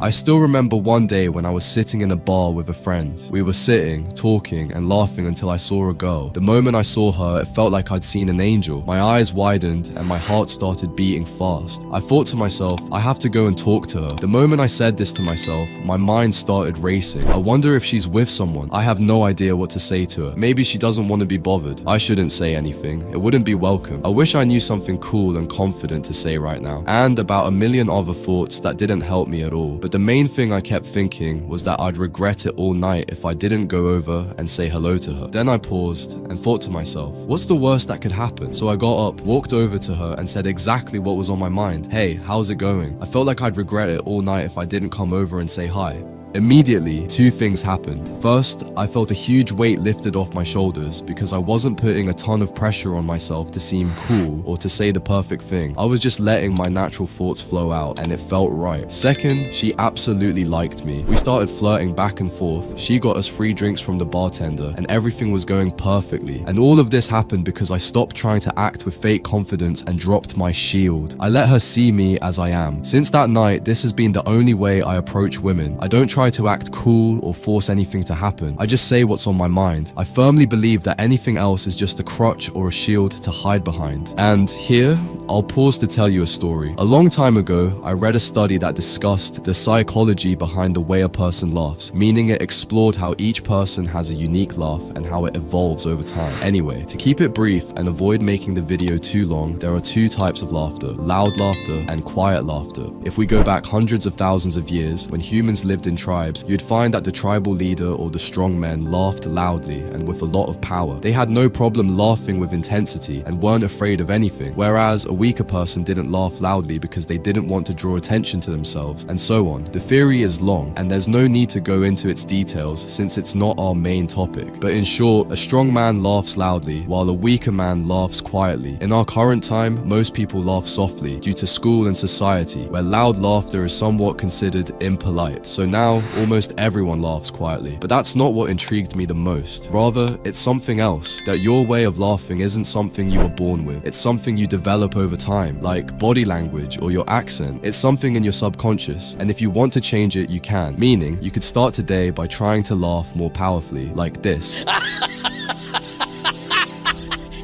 I still remember one day when I was sitting in a bar with a friend. We were sitting, talking, and laughing until I saw a girl. The moment I saw her, it felt like I'd seen an angel. My eyes widened and my heart started beating fast. I thought to myself, I have to go and talk to her. The moment I said this to myself, my mind started racing. I wonder if she's with someone. I have no idea what to say to her. Maybe she doesn't want to be bothered. I shouldn't say anything. It wouldn't be welcome. I wish I knew something cool and confident to say right now. And about a million other thoughts that didn't help me at all. But the main thing I kept thinking was that I'd regret it all night if I didn't go over and say hello to her. Then I paused and thought to myself, what's the worst that could happen? So I got up, walked over to her and said exactly what was on my mind. Hey, how's it going? I felt like I'd regret it all night if I didn't come over and say hi. Immediately, two things happened. First, I felt a huge weight lifted off my shoulders because I wasn't putting a ton of pressure on myself to seem cool or to say the perfect thing. I was just letting my natural thoughts flow out and it felt right. Second, she absolutely liked me. We started flirting back and forth. She got us free drinks from the bartender and everything was going perfectly. And all of this happened because I stopped trying to act with fake confidence and dropped my shield. I let her see me as I am. Since that night, this has been the only way I approach women. I don't try to act cool or force anything to happen. I just say what's on my mind. I firmly believe that anything else is just a crutch or a shield to hide behind. And here, I'll pause to tell you a story. A long time ago, I read a study that discussed the psychology behind the way a person laughs, meaning it explored how each person has a unique laugh and how it evolves over time. Anyway, to keep it brief and avoid making the video too long, there are two types of laughter: loud laughter and quiet laughter. If we go back hundreds of thousands of years, when humans lived in tribes, you'd find that the tribal leader or the strong men laughed loudly and with a lot of power. They had no problem laughing with intensity and weren't afraid of anything, whereas a weaker person didn't laugh loudly because they didn't want to draw attention to themselves, and so on. The theory is long, and there's no need to go into its details since it's not our main topic. But in short, a strong man laughs loudly, while a weaker man laughs quietly. In our current time, most people laugh softly due to school and society, where loud laughter is somewhat considered impolite. So now, almost everyone laughs quietly. But that's not what intrigued me the most. Rather, it's something else. That your way of laughing isn't something you were born with. It's something you develop over time, like body language or your accent. It's something in your subconscious, and if you want to change it, you can. Meaning, you could start today by trying to laugh more powerfully, like this.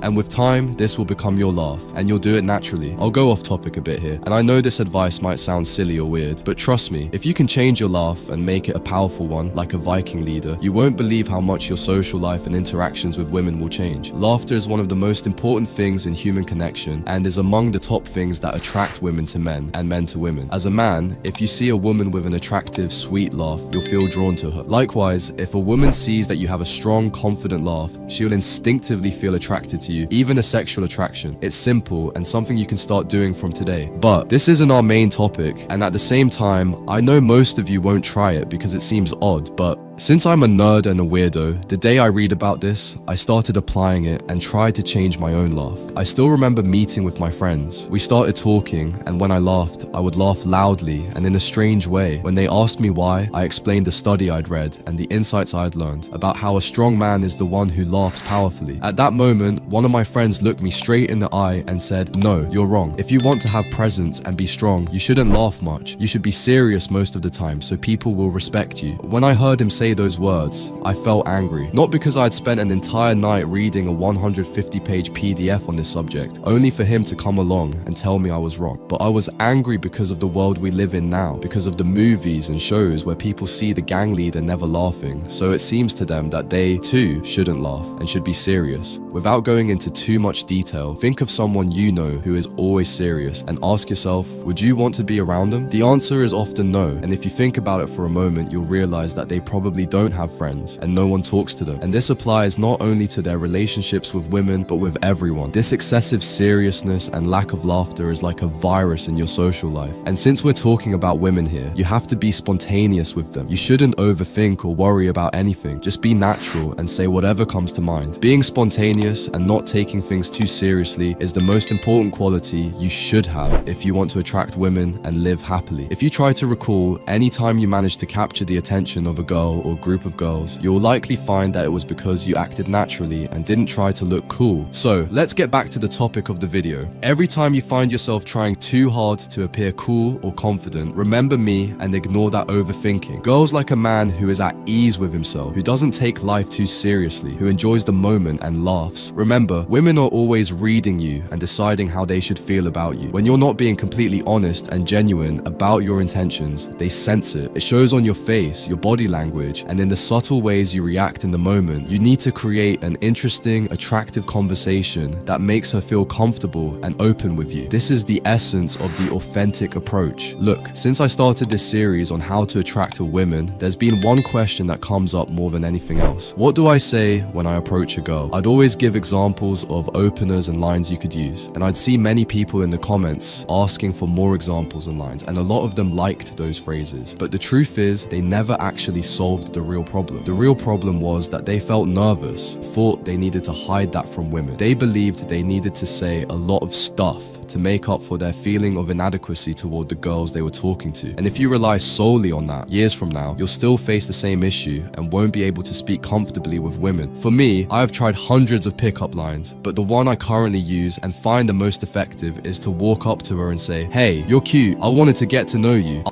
And with time, this will become your laugh, and you'll do it naturally. I'll go off topic a bit here, and I know this advice might sound silly or weird, but trust me, if you can change your laugh and make it a powerful one, like a Viking leader, you won't believe how much your social life and interactions with women will change. Laughter is one of the most important things in human connection, and is among the top things that attract women to men, and men to women. As a man, if you see a woman with an attractive, sweet laugh, you'll feel drawn to her. Likewise, if a woman sees that you have a strong, confident laugh, she'll instinctively feel attracted to you, even a sexual attraction. It's simple and something you can start doing from today. But this isn't our main topic, and at the same time, I know most of you won't try it because it seems odd, but since I'm a nerd and a weirdo, the day I read about this, I started applying it and tried to change my own laugh. I still remember meeting with my friends. We started talking, and when I laughed, I would laugh loudly and in a strange way. When they asked me why, I explained the study I'd read and the insights I'd learned about how a strong man is the one who laughs powerfully. At that moment, one of my friends looked me straight in the eye and said, "No, you're wrong. If you want to have presence and be strong, you shouldn't laugh much. You should be serious most of the time so people will respect you." When I heard him say those words, I felt angry. Not because I'd spent an entire night reading a 150-page PDF on this subject, only for him to come along and tell me I was wrong. But I was angry because of the world we live in now, because of the movies and shows where people see the gang leader never laughing, so it seems to them that they, too, shouldn't laugh and should be serious. Without going into too much detail, think of someone you know who is always serious and ask yourself, would you want to be around them? The answer is often no, and if you think about it for a moment, you'll realize that they probably don't have friends and no one talks to them. And this applies not only to their relationships with women, but with everyone. This excessive seriousness and lack of laughter is like a virus in your social life. And since we're talking about women here, you have to be spontaneous with them. You shouldn't overthink or worry about anything. Just be natural and say whatever comes to mind. Being spontaneous and not taking things too seriously is the most important quality you should have if you want to attract women and live happily. If you try to recall any time you managed to capture the attention of a girl or group of girls, you'll likely find that it was because you acted naturally and didn't try to look cool. So let's get back to the topic of the video. Every time you find yourself trying too hard to appear cool or confident, remember me and ignore that overthinking. Girls like a man who is at ease with himself, who doesn't take life too seriously, who enjoys the moment and laughs. Remember, women are always reading you and deciding how they should feel about you. When you're not being completely honest and genuine about your intentions, they sense it. It shows on your face, your body language, and in the subtle ways you react in the moment. You need to create an interesting, attractive conversation that makes her feel comfortable and open with you. This is the essence of the authentic approach. Look, since I started this series on how to attract a woman, there's been one question that comes up more than anything else. What do I say when I approach a girl? I'd always give examples of openers and lines you could use, and I'd see many people in the comments asking for more examples and lines, and a lot of them liked those phrases. But the truth is, they never actually solved the real problem. The real problem was that they felt nervous, thought they needed to hide that from women. They believed they needed to say a lot of stuff to make up for their feeling of inadequacy toward the girls they were talking to. And if you rely solely on that, years from now, you'll still face the same issue and won't be able to speak comfortably with women. For me, I have tried hundreds of pickup lines, but the one I currently use and find the most effective is to walk up to her and say, "Hey, you're cute. I wanted to get to know you."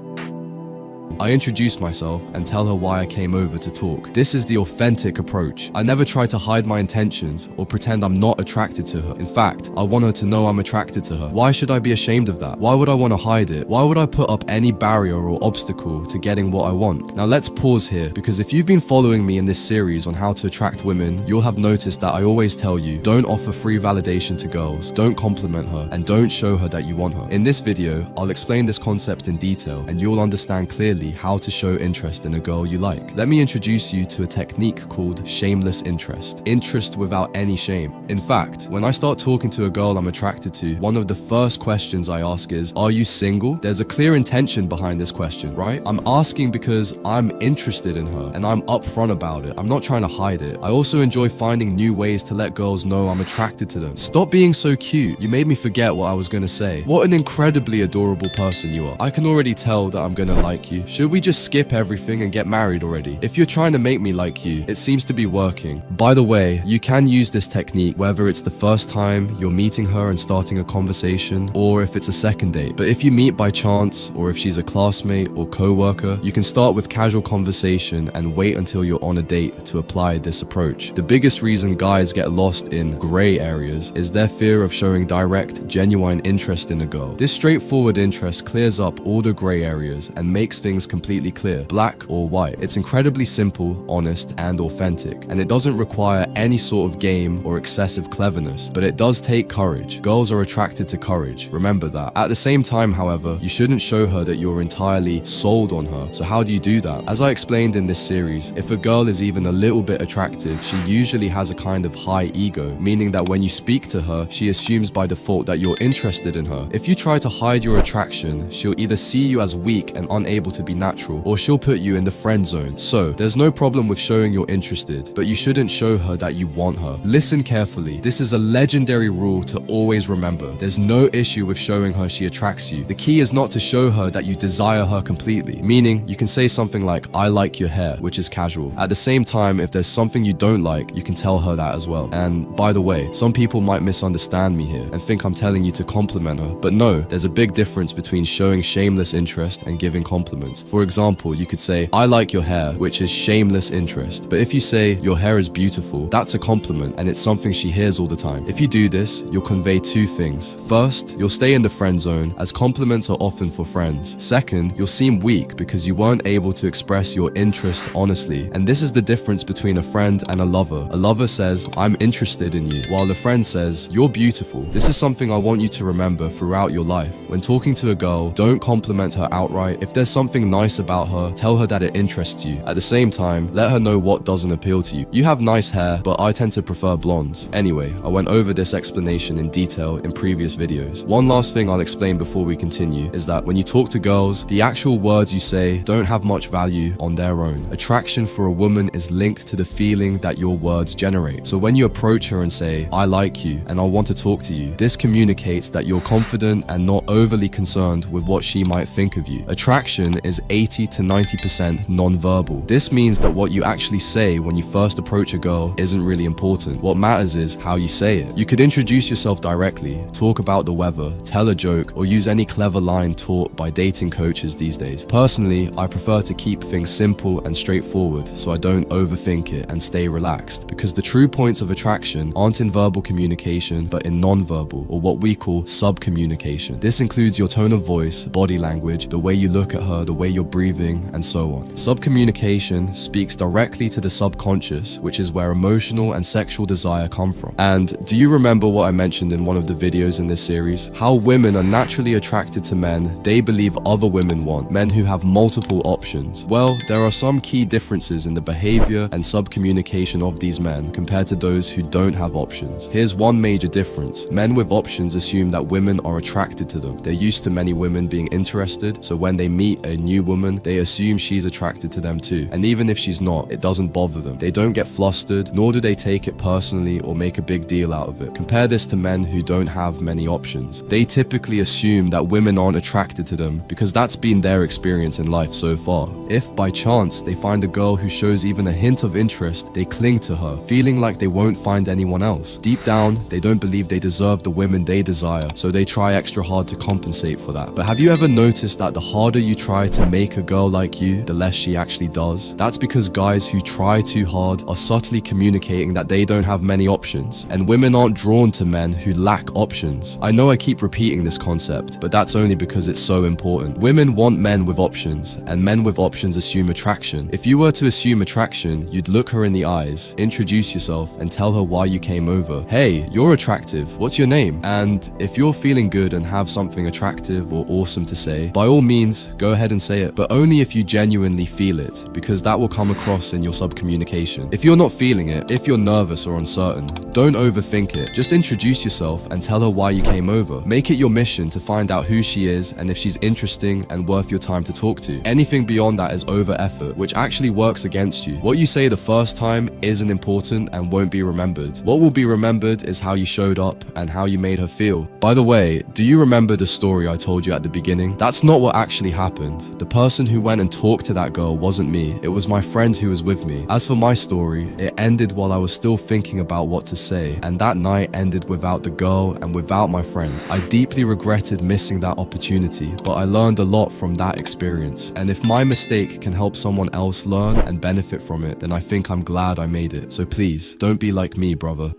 I introduce myself and tell her why I came over to talk. This is the authentic approach. I never try to hide my intentions or pretend I'm not attracted to her. In fact, I want her to know I'm attracted to her. Why should I be ashamed of that? Why would I want to hide it? Why would I put up any barrier or obstacle to getting what I want? Now let's pause here, because if you've been following me in this series on how to attract women, you'll have noticed that I always tell you, don't offer free validation to girls, don't compliment her, and don't show her that you want her. In this video, I'll explain this concept in detail and you'll understand clearly how to show interest in a girl you like. Let me introduce you to a technique called shameless interest. Interest without any shame. In fact, when I start talking to a girl I'm attracted to, one of the first questions I ask is, "Are you single?" There's a clear intention behind this question, right? I'm asking because I'm interested in her and I'm upfront about it. I'm not trying to hide it. I also enjoy finding new ways to let girls know I'm attracted to them. Stop being so cute. You made me forget what I was gonna say. What an incredibly adorable person you are. I can already tell that I'm gonna like you. Should we just skip everything and get married already? If you're trying to make me like you, it seems to be working. By the way, you can use this technique whether it's the first time you're meeting her and starting a conversation, or if it's a second date. But if you meet by chance, or if she's a classmate or co-worker, you can start with casual conversation and wait until you're on a date to apply this approach. The biggest reason guys get lost in gray areas is their fear of showing direct, genuine interest in a girl. This straightforward interest clears up all the gray areas and makes things completely clear, black or white. It's incredibly simple, honest, and authentic, and it doesn't require any sort of game or excessive cleverness, but it does take courage. Girls are attracted to courage, remember that. At the same time, however, you shouldn't show her that you're entirely sold on her. So how do you do that? As I explained in this series, if a girl is even a little bit attractive, she usually has a kind of high ego, meaning that when you speak to her, she assumes by default that you're interested in her. If you try to hide your attraction, she'll either see you as weak and unable to be natural, or she'll put you in the friend zone. So there's no problem with showing you're interested, but you shouldn't show her that you want her. Listen carefully. This is a legendary rule to always remember. There's no issue with showing her she attracts you. The key is not to show her that you desire her completely, meaning you can say something like, "I like your hair," which is casual. At the same time, if there's something you don't like, you can tell her that as well. And by the way, some people might misunderstand me here and think I'm telling you to compliment her, but no, there's a big difference between showing shameless interest and giving compliments. For example, you could say, "I like your hair," which is shameless interest. But if you say, "Your hair is beautiful," that's a compliment and it's something she hears all the time. If you do this, you'll convey two things. First, you'll stay in the friend zone, as compliments are often for friends. Second, you'll seem weak because you weren't able to express your interest honestly. And this is the difference between a friend and a lover. A lover says, "I'm interested in you," while a friend says, "You're beautiful." This is something I want you to remember throughout your life. When talking to a girl, don't compliment her outright. If there's something nice about her, tell her that it interests you. At the same time, let her know what doesn't appeal to you. You have nice hair, but I tend to prefer blondes. Anyway, I went over this explanation in detail in previous videos. One last thing I'll explain before we continue is that when you talk to girls, the actual words you say don't have much value on their own. Attraction for a woman is linked to the feeling that your words generate. So when you approach her and say, "I like you and I want to talk to you," this communicates that you're confident and not overly concerned with what she might think of you. Attraction is is 80 to 90% non-verbal. This means that what you actually say when you first approach a girl isn't really important. What matters is how you say it. You could introduce yourself directly, talk about the weather, tell a joke, or use any clever line taught by dating coaches these days. Personally, I prefer to keep things simple and straightforward so I don't overthink it and stay relaxed, because the true points of attraction aren't in verbal communication but in non-verbal, or what we call sub-communication. This includes your tone of voice, body language, the way you look at her, the way you're breathing, and so on. Sub-communication speaks directly to the subconscious, which is where emotional and sexual desire come from. And do you remember what I mentioned in one of the videos in this series? How women are naturally attracted to men they believe other women want, men who have multiple options. Well, there are some key differences in the behavior and sub-communication of these men compared to those who don't have options. Here's one major difference. Men with options assume that women are attracted to them. They're used to many women being interested, so when they meet a new woman, they assume she's attracted to them too. And even if she's not, it doesn't bother them. They don't get flustered, nor do they take it personally or make a big deal out of it. Compare this to men who don't have many options. They typically assume that women aren't attracted to them because that's been their experience in life so far. If by chance they find a girl who shows even a hint of interest, they cling to her, feeling like they won't find anyone else. Deep down, they don't believe they deserve the women they desire, so they try extra hard to compensate for that. But have you ever noticed that the harder you try to make a girl like you, the less she actually does? That's because guys who try too hard are subtly communicating that they don't have many options, and women aren't drawn to men who lack options. I know I keep repeating this concept, but that's only because it's so important. Women want men with options, and men with options assume attraction. If you were to assume attraction, you'd look her in the eyes, introduce yourself, and tell her why you came over. Hey, you're attractive. What's your name? And if you're feeling good and have something attractive or awesome to say, by all means, go ahead and say it, but only if you genuinely feel it, because that will come across in your sub-communication. If you're not feeling it, if you're nervous or uncertain, don't overthink it. Just introduce yourself and tell her why you came over. Make it your mission to find out who she is and if she's interesting and worth your time to talk to. Anything beyond that is over effort, which actually works against you. What you say the first time isn't important and won't be remembered. What will be remembered is how you showed up and how you made her feel. By the way, do you remember the story I told you at the beginning? That's not what actually happened. The person who went and talked to that girl wasn't me. It was my friend who was with me. As for my story, it ended while I was still thinking about what to say, and that night ended without the girl and without my friend. I deeply regretted missing that opportunity, but I learned a lot from that experience. And if my mistake can help someone else learn and benefit from it, then I think I'm glad I made it. So please, don't be like me, brother.